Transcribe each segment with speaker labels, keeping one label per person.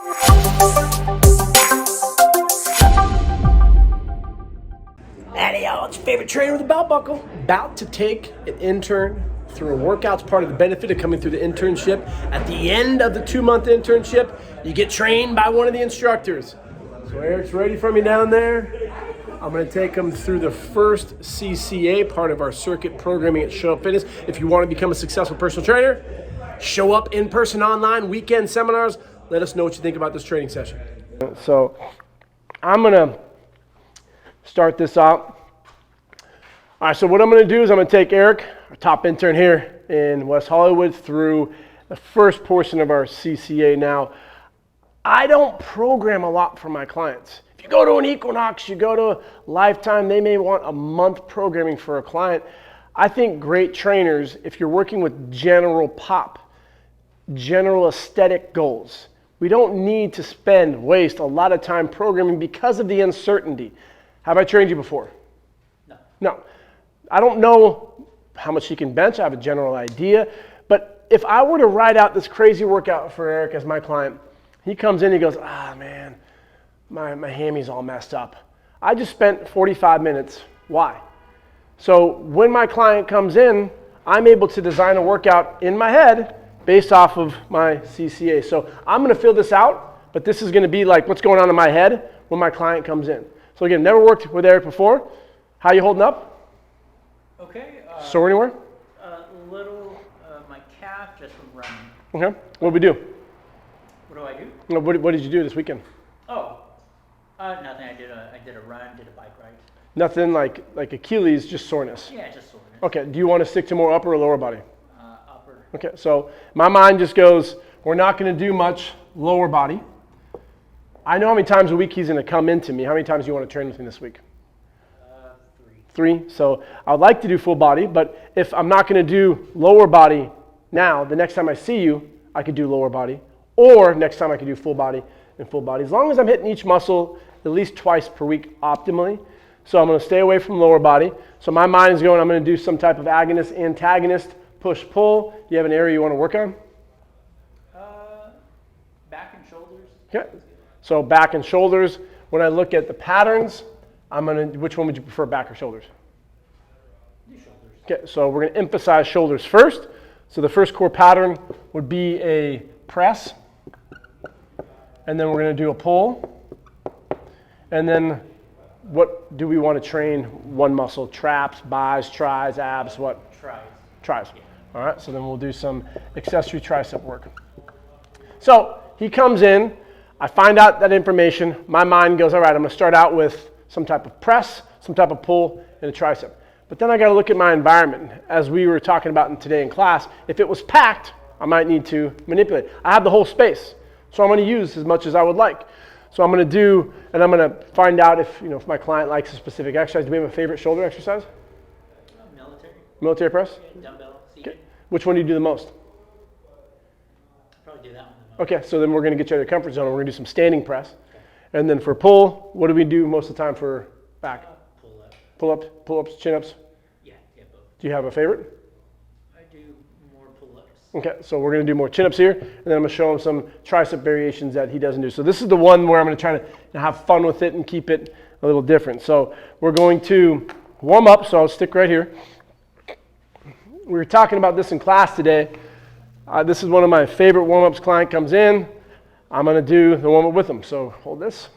Speaker 1: Howdy y'all, it's your favorite trainer with a belt buckle. About to take an intern through a workout. It's part of the benefit of coming through the internship. At the end of the 2-month internship, you get trained by one of the instructors. So Eric's ready for me down there. I'm going to take him through the first CCA part of our circuit programming at Show Up Fitness. If you want to become a successful personal trainer, show up in person, online, weekend seminars. Let us know what you think about this training session. So I'm going to start this out. All right, so what I'm going to do is I'm going to take Eric, our top intern here in West Hollywood, through the first portion of our CCA. Now, I don't program a lot for my clients. If you go to an Equinox, you go to Lifetime, they may want a month programming for a client. I think great trainers, if you're working with general pop, general aesthetic goals, we don't need to waste a lot of time programming because of the uncertainty. Have I trained you before? No. I don't know how much he can bench. I have a general idea. But if I were to write out this crazy workout for Eric as my client, he comes in, he goes, man, my hammy's all messed up. I just spent 45 minutes. Why? So when my client comes in, I'm able to design a workout in my head based off of my CCA. So I'm going to fill this out, but this is going to be like what's going on in my head when my client comes in. So again, never worked with Eric before. How you holding up?
Speaker 2: Okay.
Speaker 1: Sore anywhere?
Speaker 2: A little, my calf just from running.
Speaker 1: Okay. What we do?
Speaker 2: What do I do?
Speaker 1: No, what did you do this weekend?
Speaker 2: Oh, nothing. I did a run, did a bike ride.
Speaker 1: Nothing like Achilles, just soreness.
Speaker 2: Yeah, just soreness.
Speaker 1: Okay. Do you want to stick to more upper or lower body?
Speaker 2: Upper.
Speaker 1: Okay. So my mind just goes, we're not going to do much lower body. I know how many times a week he's going to come into me. How many times do you want to train with me this week? 3. So I would like to do full body, but if I'm not going to do lower body now, the next time I see you, I could do lower body. Or next time I could do full body and full body. As long as I'm hitting each muscle at least twice per week optimally. So I'm going to stay away from lower body. So my mind is going, I'm going to do some type of agonist, antagonist, push, pull. Do you have an area you want to work on?
Speaker 2: Back and shoulders.
Speaker 1: Okay. So back and shoulders. When I look at the patterns, which one would you prefer, back or shoulders?
Speaker 2: Shoulders.
Speaker 1: Okay, so we're going to emphasize shoulders first. So the first core pattern would be a press. And then we're going to do a pull. And then what do we want to train one muscle? Traps, bis, tris, abs, what? Tris. Yeah. All right, so then we'll do some accessory tricep work. So he comes in. I find out that information. My mind goes, all right, I'm going to start out with some type of press, some type of pull, and a tricep. But then I got to look at my environment. As we were talking about today in class, if it was packed, I might need to manipulate. I have the whole space, so I'm going to use as much as I would like. So I'm going to do, and I'm going to find out if my client likes a specific exercise. Do we have a favorite shoulder exercise?
Speaker 2: Military.
Speaker 1: Military press?
Speaker 2: Yeah, dumbbell.
Speaker 1: Okay. Which one do you do the most?
Speaker 2: Probably do that one the most.
Speaker 1: Okay, so then we're going to get you out of your comfort zone. We're going to do some standing press. And then for pull, what do we do most of the time for back? Pull-ups, chin-ups?
Speaker 2: Yeah, both.
Speaker 1: Do you have a favorite?
Speaker 2: I do more pull-ups.
Speaker 1: Okay, so we're going to do more chin-ups here, and then I'm going to show him some tricep variations that he doesn't do. So this is the one where I'm going to try to have fun with it and keep it a little different. So we're going to warm up, so I'll stick right here. We were talking about this in class today. This is one of my favorite warm-ups. Client comes in. I'm going to do the warm-up with them. So hold this.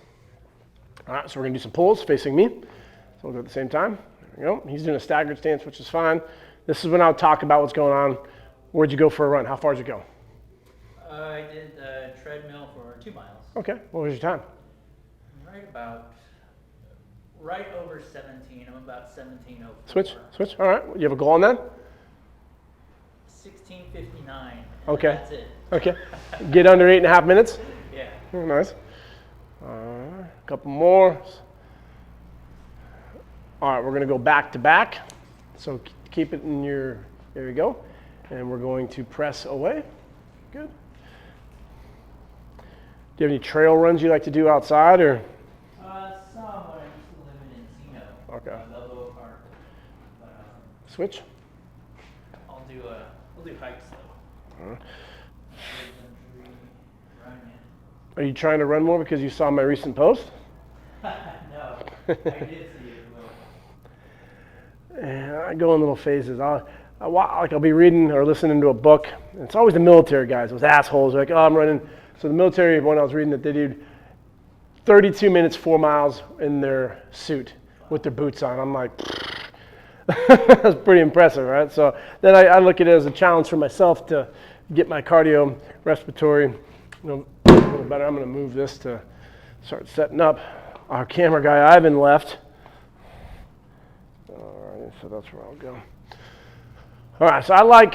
Speaker 1: All right, so we're going to do some pulls facing me. So we'll do it at the same time. There we go. He's doing a staggered stance, which is fine. This is when I'll talk about what's going on. Where'd you go for a run? How far did you go?
Speaker 2: I did the treadmill for 2 miles.
Speaker 1: Okay. What was your time?
Speaker 2: Right over 17. I'm about 17:04.
Speaker 1: Switch. All right. You have a goal on that?
Speaker 2: 16:59.
Speaker 1: Okay.
Speaker 2: That's it.
Speaker 1: Okay. Get under 8.5 minutes?
Speaker 2: Yeah.
Speaker 1: Oh, nice. A couple more. All right, we're going to go back to back. So keep it in your, there you go. And we're going to press away. Good. Do you have any trail runs you like to do outside, or?
Speaker 2: Some, but I used to live in Encino.
Speaker 1: Okay.
Speaker 2: Lobo Park.
Speaker 1: Switch.
Speaker 2: I'll do hikes though.
Speaker 1: All right. Are you trying to run more because you saw my recent post?
Speaker 2: No, I did see it.
Speaker 1: And I go in little phases. I'll be reading or listening to a book. And it's always the military guys, those assholes. Like, oh, I'm running. So the military one I was reading that they did 32 minutes, 4 miles in their suit with their boots on. I'm like, that's pretty impressive, right? So then I look at it as a challenge for myself to get my cardio, respiratory, a little better. I'm going to move this to start setting up. Our camera guy Ivan left. All right, so that's where I'll go. All right, so I like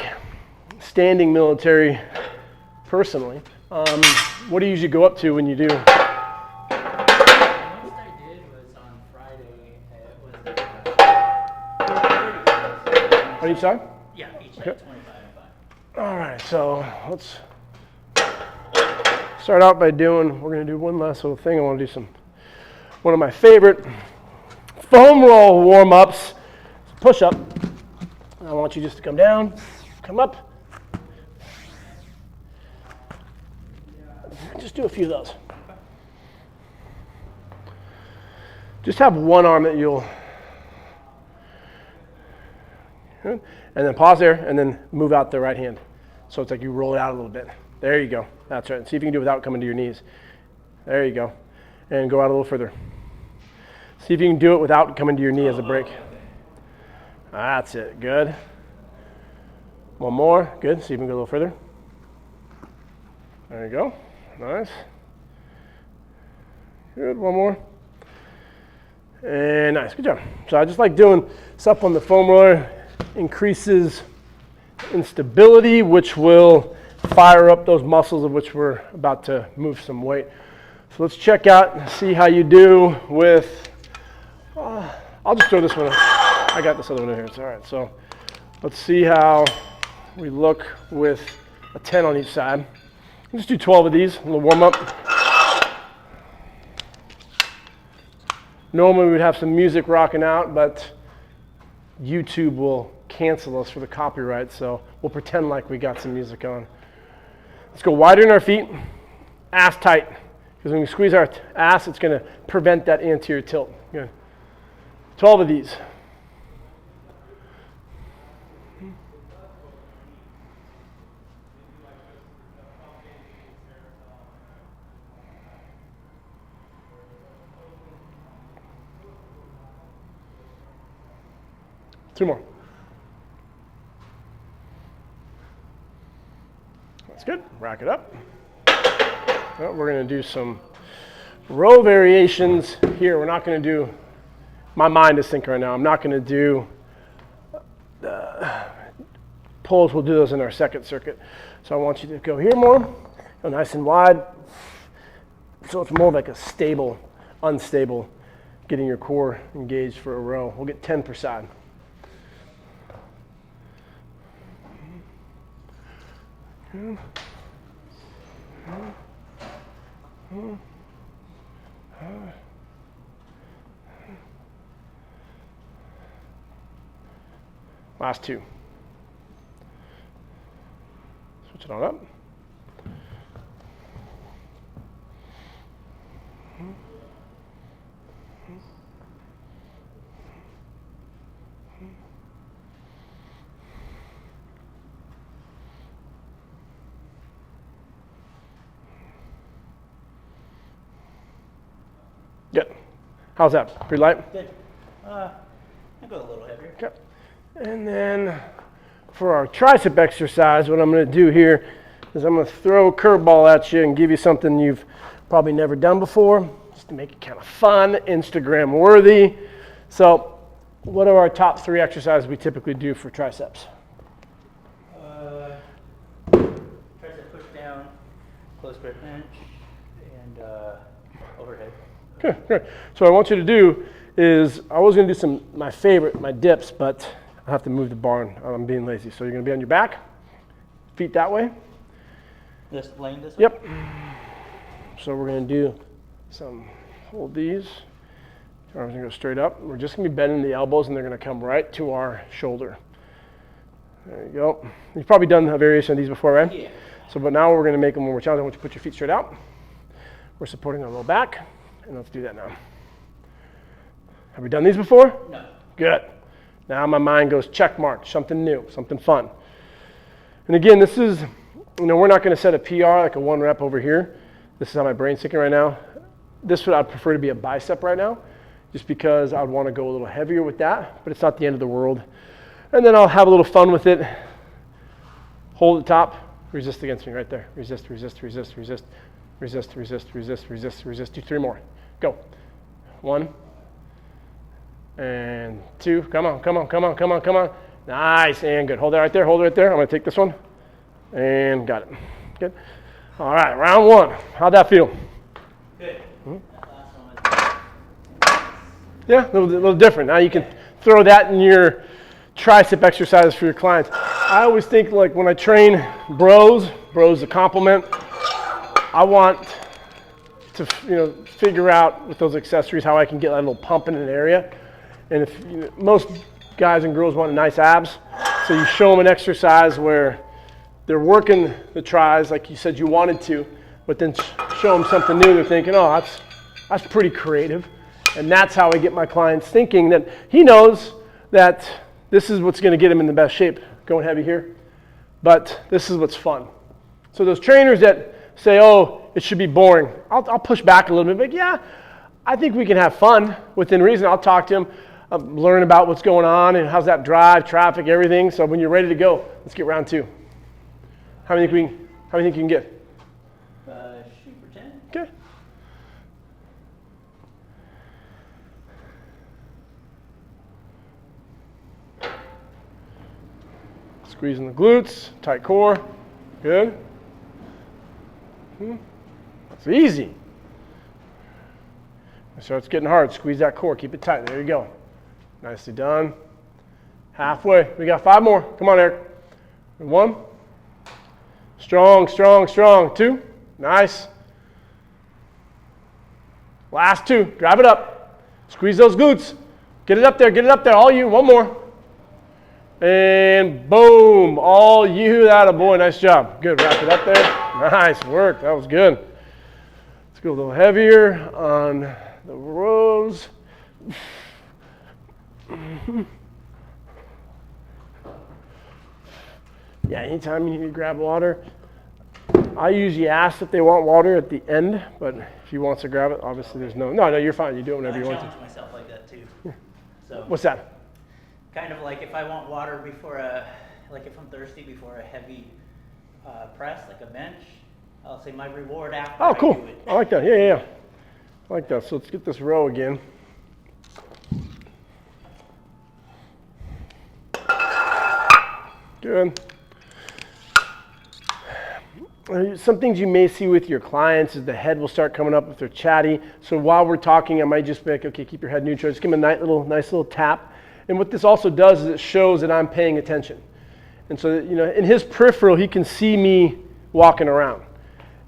Speaker 1: standing military personally. What do you usually go up to when you do?
Speaker 2: The most I did was on Friday. It was 30.
Speaker 1: On each side?
Speaker 2: Yeah, each side,
Speaker 1: Okay.
Speaker 2: 25 and 5.
Speaker 1: All right, so let's start out by doing, we're going to do one last little thing. I want to do one of my favorite foam roll warm-ups, push-up. I want you just to come down, come up. Just do a few of those. Just have one arm that you'll, and then pause there, and then move out the right hand. So it's like you roll it out a little bit. There you go. That's right. See if you can do it without coming to your knees. There you go. And go out a little further. See if you can do it without coming to your knee as a break. That's it. Good. One more. Good. See if you can go a little further. There you go. Nice. Good. One more. And nice. Good job. So I just like doing stuff on the foam roller. Increases instability, which will fire up those muscles of which we're about to move some weight. So let's check out and see how you do with, I'll just throw this one up. I got this other one in here. It's all right. So let's see how we look with a 10 on each side. Let's do 12 of these, a little warm up. Normally we'd have some music rocking out, but YouTube will cancel us for the copyright, so we'll pretend like we got some music on. Let's go wider in our feet, ass tight, because when we squeeze our ass, it's going to prevent that anterior tilt. Good. 12 of these. Two more. That's good. Rack it up. Well, we're going to do some row variations here. We're not going to do, my mind is thinking right now, I'm not going to do pulls. We'll do those in our second circuit. So I want you to go here more, go nice and wide. So it's more like a stable, unstable, getting your core engaged for a row. We'll get 10 per side. Last two. Switch it on up. Good. How's that? Pretty light?
Speaker 2: Good. I'll go a little heavier.
Speaker 1: Okay. And then for our tricep exercise, what I'm going to do here is I'm going to throw a curveball at you and give you something you've probably never done before, just to make it kind of fun, Instagram worthy. So what are our top 3 exercises we typically do for triceps?
Speaker 2: Tricep push down, close grip bench, and overhead.
Speaker 1: Okay, good. So what I want you to do is, I was going to do my dips, but I have to move the bar and I'm being lazy. So you're going to be on your back, feet that way.
Speaker 2: This laying this way?
Speaker 1: Yep. So we're going to do hold these. Arms going to go straight up. We're just going to be bending the elbows and they're going to come right to our shoulder. There you go. You've probably done a variation of these before, right?
Speaker 2: Yeah.
Speaker 1: So, but now we're going to make them more challenging. I want you to put your feet straight out. We're supporting our low back, and let's do that now. Have we done these before?
Speaker 2: No.
Speaker 1: Good. Now my mind goes check mark, something new, something fun. And again, this is, we're not going to set a PR like a 1 rep over here. This is how my brain's thinking right now. This would I'd prefer to be a bicep right now, just because I'd want to go a little heavier with that, but it's not the end of the world. And then I'll have a little fun with it. Hold the top, resist against me right there. Resist, resist, resist, resist, resist, resist, resist, resist, resist. Do 3 more. Go. 1 and 2. Come on, come on, come on, come on, come on. Nice and good. Hold it right there, hold it right there. I'm going to take this one. And got it. Good. All right, round 1. How'd that feel?
Speaker 2: Good.
Speaker 1: Hmm?
Speaker 2: That last one was
Speaker 1: Yeah, a little different. Now you can throw that in your tricep exercises for your clients. I always think, like, when I train bros a compliment, I want to figure out with those accessories how I can get that little pump in an area. And if most guys and girls want nice abs, so you show them an exercise where they're working the tris like you said you wanted to, but then show them something new. They're thinking, oh, that's pretty creative. And that's how I get my clients thinking that he knows that this is what's going to get him in the best shape, going heavy here. But this is what's fun. So those trainers that say, oh, it should be boring, I'll push back a little bit. But yeah, I think we can have fun within reason. I'll talk to him, learn about what's going on and how's that drive, traffic, everything. So when you're ready to go, let's get round 2. How many think you can get?
Speaker 2: shoot for 10.
Speaker 1: Okay. Squeezing the glutes, tight core. Good. That's easy. It starts getting hard. Squeeze that core. Keep it tight. There you go. Nicely done. Halfway. We got 5 more. Come on, Eric. 1. Strong, strong, strong. 2. Nice. Last 2. Drive it up. Squeeze those glutes. Get it up there. Get it up there. All you. 1 more. And boom. All you. That a boy. Nice job. Good. Wrap it up there. Nice work. That was good. Let's go a little heavier on the rows. Yeah, anytime you need to grab water. I usually ask if they want water at the end, but if he wants to grab it, obviously there's no, you're fine. You do it whenever you want to.
Speaker 2: I challenge myself like that too. So
Speaker 1: What's that?
Speaker 2: kind of like if I want water before like if I'm thirsty before a heavy press, like a bench, I'll say my reward after
Speaker 1: Oh,
Speaker 2: I
Speaker 1: cool.
Speaker 2: do it.
Speaker 1: I like that. Yeah. I like that. So let's get this row again. Good. Some things you may see with your clients is the head will start coming up if they're chatty. So while we're talking, I might just be like, okay, keep your head neutral. Just give them a nice little tap. And what this also does is it shows that I'm paying attention. And so, in his peripheral, he can see me walking around.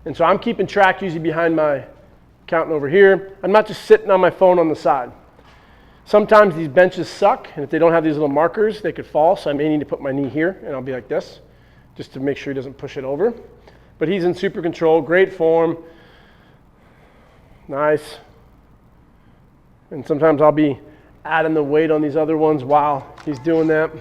Speaker 1: And so I'm keeping track usually behind my counting over here. I'm not just sitting on my phone on the side. Sometimes these benches suck, and if they don't have these little markers, they could fall. So I may need to put my knee here, and I'll be like this, just to make sure he doesn't push it over. But he's in super control, great form, nice. And sometimes I'll be adding the weight on these other ones while he's doing that.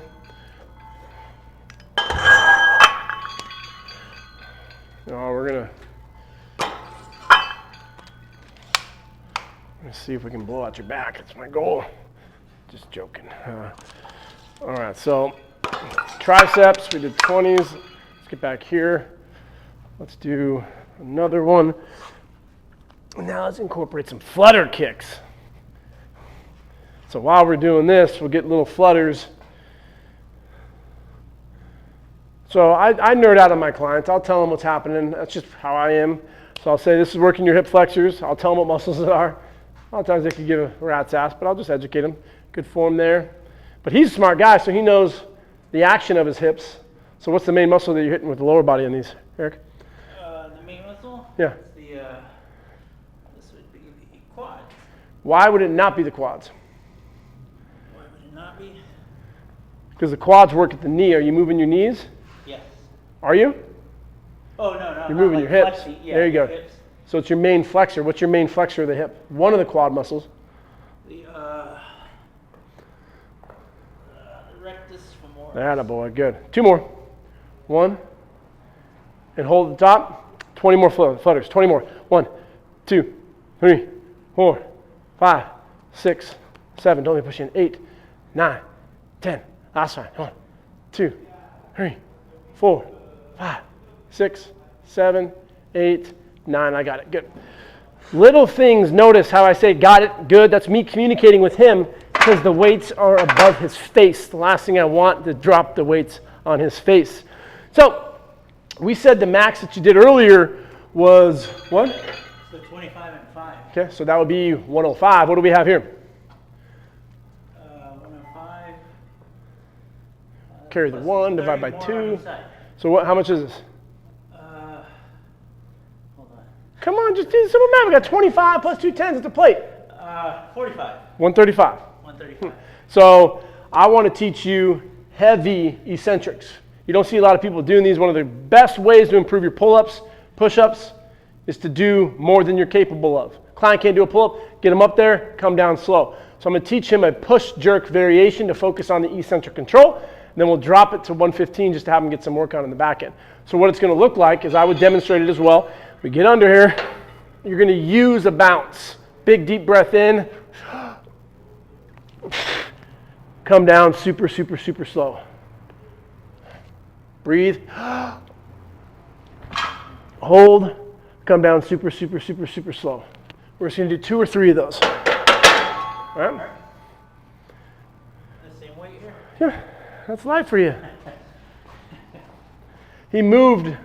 Speaker 1: Let's see if we can blow out your back. That's my goal. Just joking. All right, so triceps, we did 20s. Let's get back here. Let's do another one. Now let's incorporate some flutter kicks. So while we're doing this, we'll get little flutters. So I nerd out on my clients. I'll tell them what's happening. That's just how I am. So I'll say, this is working your hip flexors. I'll tell them what muscles it are. A lot of times they could give a rat's ass, but I'll just educate them. Good form there. But he's a smart guy, so he knows the action of his hips. So what's the main muscle that you're hitting with the lower body on these, Eric?
Speaker 2: The main muscle?
Speaker 1: Yeah.
Speaker 2: This would be the quads.
Speaker 1: Why would it not be the quads?
Speaker 2: Why would it not be?
Speaker 1: Because the quads work at the knee. Are you moving your knees?
Speaker 2: Yes.
Speaker 1: Are you?
Speaker 2: Oh, no.
Speaker 1: You're moving your hips.
Speaker 2: Flexing. Yeah,
Speaker 1: there you go.
Speaker 2: Hips.
Speaker 1: So it's your main flexor. What's your main flexor of the hip? One of the quad muscles.
Speaker 2: The rectus femoris.
Speaker 1: Attaboy, good. 2 more. 1. And hold at the top. 20 more flutters. 20 more. 1, 2, 3, 4, 5, 6, 7. Don't let me push in. 8, 9, 10. Last one. 1, 2, 3, 4, 5, 6, 7, 8, 9. I got it. Good. Little things, notice how I say got it, good. That's me communicating with him because the weights are above his face. The last thing I want to drop the weights on his face. So we said the max that you did earlier was what?
Speaker 2: So 25 and 5.
Speaker 1: Okay, so that would be 105. What do we have here?
Speaker 2: 105.
Speaker 1: Carry the 1, divide by 2.
Speaker 2: Side.
Speaker 1: So what? How much is this?
Speaker 2: Hold on.
Speaker 1: Come on, just do the simple math. We got 25 plus 2 tens at the plate.
Speaker 2: 45.
Speaker 1: 135.
Speaker 2: 135.
Speaker 1: So I want to teach you heavy eccentrics. You don't see a lot of people doing these. One of the best ways to improve your pull-ups, push-ups, is to do more than you're capable of. Client can't do a pull-up, get him up there, come down slow. So I'm going to teach him a push-jerk variation to focus on the eccentric control. And then we'll drop it to 115 just to have him get some work on in the back end. So what it's going to look like is I would demonstrate it as well. We get under here. You're going to use a bounce. Big deep breath in. Come down super, super, super slow. Breathe. Hold. Come down super, super, super, super slow. We're just going to do 2 or 3 of those. All right?
Speaker 2: The same weight here?
Speaker 1: Yeah, that's life for you. He moved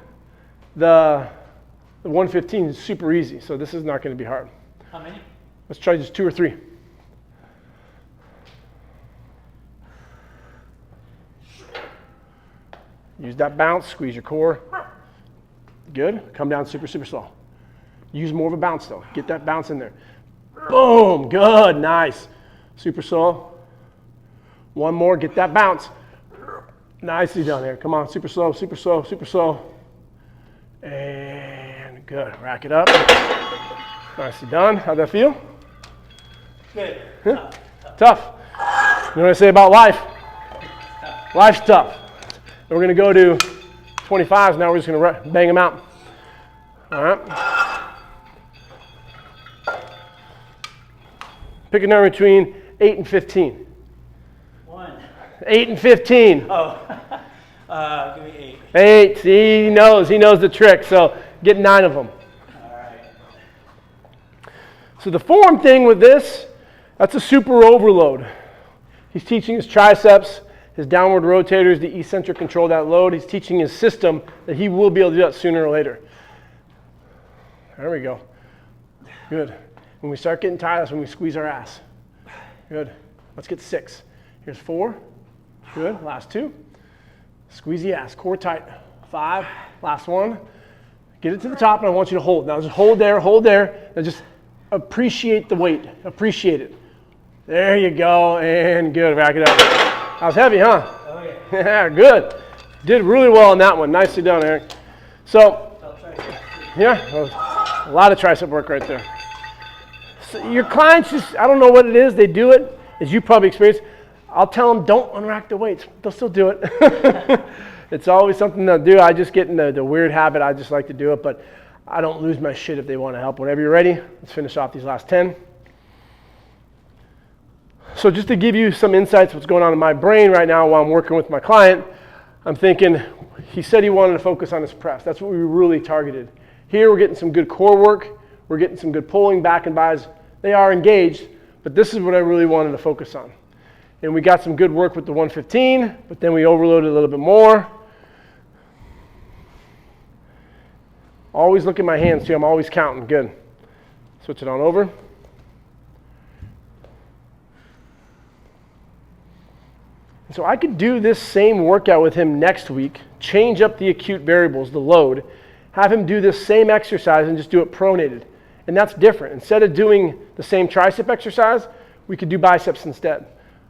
Speaker 1: the 115 is super easy, so this is not going to be hard.
Speaker 2: How many?
Speaker 1: Let's try just 2 or 3. Use that bounce, squeeze your core. Good. Come down super, super slow. Use more of a bounce though. Get that bounce in there. Boom. Good. Nice. Super slow. 1 more. Get that bounce. Nicely done there. Come on. Super slow, super slow, super slow. And good. Rack it up. Nicely done. How'd that feel?
Speaker 2: Good.
Speaker 1: Huh? Tough. You know what I say about life? Life's tough. And we're going to go to 25s now. We're just going to bang them out. All right. Pick a number between 8 and 15.
Speaker 2: 1.
Speaker 1: 8 and 15.
Speaker 2: Oh. Give me 8.
Speaker 1: 8. See, he knows the trick. So get 9 of them.
Speaker 2: All right.
Speaker 1: So the form thing with this, that's a super overload. He's teaching his triceps, his downward rotators, the eccentric control that load. He's teaching his system that he will be able to do that sooner or later. There we go. Good. When we start getting tired, that's when we squeeze our ass. Good. Let's get 6. Here's 4. Good. Last 2. Squeeze the ass. Core tight. 5. Last 1. Get it to the top, and I want you to hold. Now just hold there, hold there. Now just appreciate the weight. Appreciate it. There you go. And good. Back it up. That was heavy, huh?
Speaker 2: Oh, yeah.
Speaker 1: Yeah, good. Did really well on that one. Nicely done, Eric. So, yeah, a lot of tricep work right there. So your clients just, I don't know what it is, they do it, as you probably experienced. I'll tell them, don't unrack the weights. They'll still do it. It's always something they'll do. I just get in the weird habit. I just like to do it, but I don't lose my shit if they want to help. Whenever you're ready, let's finish off these last 10. So just to give you some insights what's going on in my brain right now while I'm working with my client, I'm thinking, he said he wanted to focus on his press. That's what we really targeted. Here we're getting some good core work. We're getting some good pulling, back and bis. They are engaged, but this is what I really wanted to focus on. And we got some good work with the 115, but then we overloaded a little bit more. Always look at my hands too. I'm always counting. Good. Switch it on over. So I could do this same workout with him next week, change up the acute variables, the load, have him do this same exercise and just do it pronated. And that's different. Instead of doing the same tricep exercise, we could do biceps instead.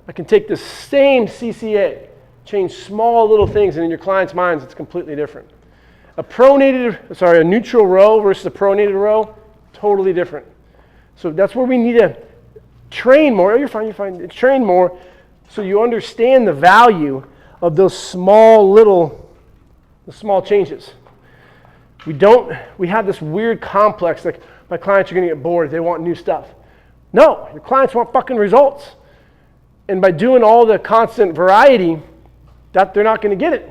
Speaker 1: I can take the same CCA, change small little things, and in your client's minds, it's completely different. A neutral row versus a pronated row Totally different. So that's where we need to train more. Oh, you're fine, you're fine. Train more so you understand the value of those small changes. We have this weird complex, like my clients are gonna get bored, they want new stuff. No, your clients want fucking results. And by doing all the constant variety, that they're not gonna get it.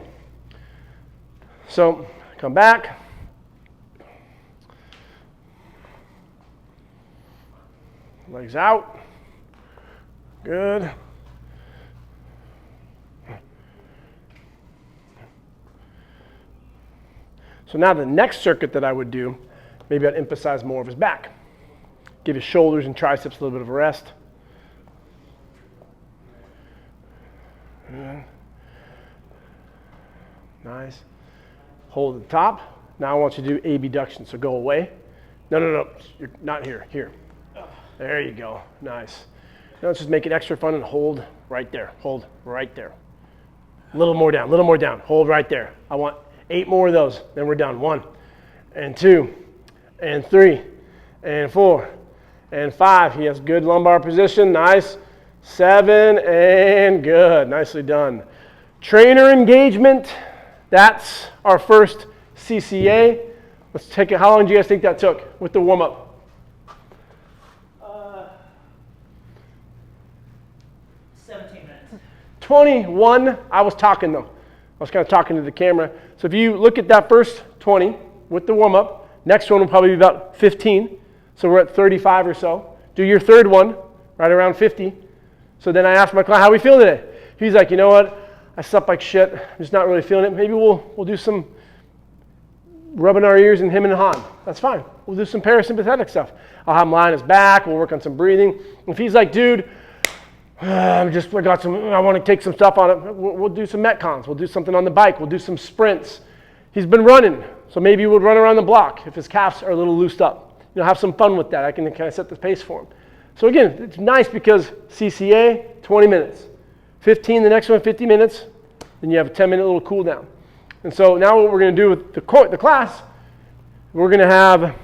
Speaker 1: So come back. Legs out. Good. So now the next circuit that I would do, maybe I'd emphasize more of his back. Give his shoulders and triceps a little bit of a rest. Good. Nice. Hold at the top. Now I want you to do abduction, so go away. No, you're not here, here. There you go, nice. Now let's just make it extra fun and hold right there, hold right there. A little more down, hold right there. I want 8 more of those, then we're done. 1, and 2, and 3, and 4, and 5. He has good lumbar position, nice. 7, and good, nicely done. Trainer engagement, that's our first CCA. Let's take it, how long do you guys think that took with the warm-up?
Speaker 2: 17 minutes.
Speaker 1: 21, I was talking though. I was kind of talking to the camera. So if you look at that first 20 with the warm-up, next one will probably be about 15. So we're at 35 or so. Do your third one, right around 50. So then I asked my client, how we feel today? He's like, you know what? I slept like shit. I'm just not really feeling it. Maybe we'll do some rubbing our ears and him and Han. That's fine. We'll do some parasympathetic stuff. I'll have him lie on his back. We'll work on some breathing. If he's like, dude, I want to take some stuff on it. We'll do some Metcons. We'll do something on the bike. We'll do some sprints. He's been running, so maybe we'll run around the block if his calves are a little loosed up. Have some fun with that. I can kind of set the pace for him. So again, it's nice because CCA, 20 minutes. 15, the next one, 50 minutes. Then you have a 10-minute little cool down. And so now what we're going to do with the class, we're going to have